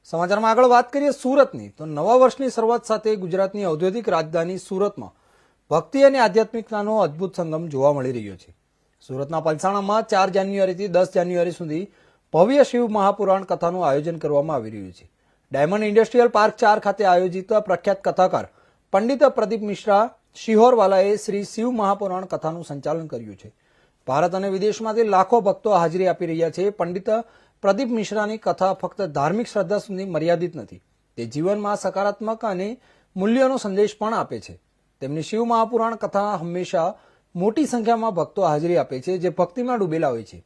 સમાચારમાં આગળ વાત કરીએ સુરતની તો નવા વર્ષની શરૂઆત સાથે ગુજરાતની ઔદ્યોગિક રાજધાની સુરતમાં ભક્તિ અને આધ્યાત્મિકતાનો અદ્ભુત સંગમ જોવા મળી રહ્યો છે। સુરતના પલસાણામાં 4 જાન્યુઆરીથી 10 જાન્યુઆરી સુધી ભવ્ય શિવ મહાપુરાણ કથાનું આયોજન કરવામાં આવી રહ્યું છે। ડાયમંડ ઇન્ડસ્ટ્રીયલ પાર્ક 4 ખાતે આયોજિત પ્રખ્યાત કથાકાર પંડિત પ્રદીપ મિશ્રા શિહોરવાલાએ શ્રી શિવ મહાપુરાણ કથાનું સંચાલન કર્યું છે। ભારત અને વિદેશમાંથી લાખો ભક્તો હાજરી આપી રહ્યા છે। પંડિત પ્રદીપ મિશ્રાની કથા ફક્ત ધાર્મિક શ્રદ્ધા સુધી મર્યાદિત નથી, તે જીવનમાં સકારાત્મક અને મૂલ્યોનો સંદેશ પણ આપે છે। તેમની શિવ મહાપુરાણ કથા હંમેશા મોટી સંખ્યામાં ભક્તો હાજરી આપે છે, જે ભક્તિમાં ડૂબેલા હોય છે।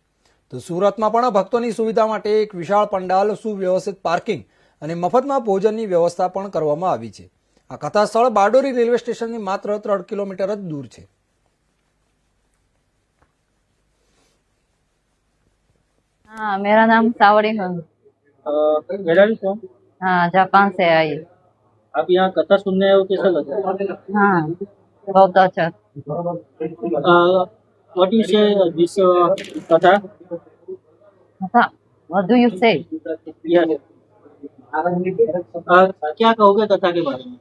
તો સુરતમાં પણ ભક્તોની સુવિધા માટે એક વિશાળ પંડાલ, સુવ્યવસ્થિત પાર્કિંગ અને મફતમાં ભોજનની વ્યવસ્થા પણ કરવામાં આવી છે। આ કથા સ્થળ બારડોલી રેલવે સ્ટેશનથી માત્ર 3 કિલોમીટર જ દૂર છે। हाँ, मेरा नाम सावड़ी है। मेराली कौन? हाँ, जापान से आई। आप यहाँ कथा सुनने आए हो, कैसा लगा? हाँ, बहुत अच्छा। व्हाट यू से दिस कथा? था व्हाट डू यू से? यस। क्या कहोगे कथा के बारे में?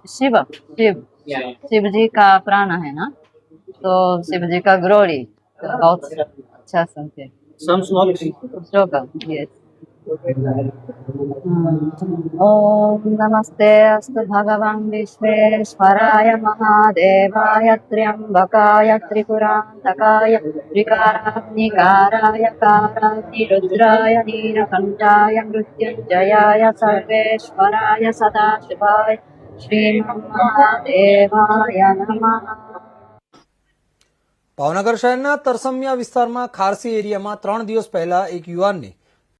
शिव शिव शिव जी का प्राण है ना, तो शिव जी का ग्लोरी तो बहुत अच्छा सुनते हैं। Some small श्लोकम yes. ओम नमस्ते अस्तु भगवान विश्वेश्वराय महादेवाय त्र्यंबकाय त्रिपुरांतकाय त्रिकाराग्निकाराय काराग्निरुद्राय नीलकंठाय मृत्युंजयाय सर्वेश्वराय सदाशिवाय श्रीमन्महादेवाय नमः। ભાવનગર શહેરના તરસમિયા વિસ્તારમાં ખારસી એરિયામાં 3 દિવસ પહેલા એક યુવાનને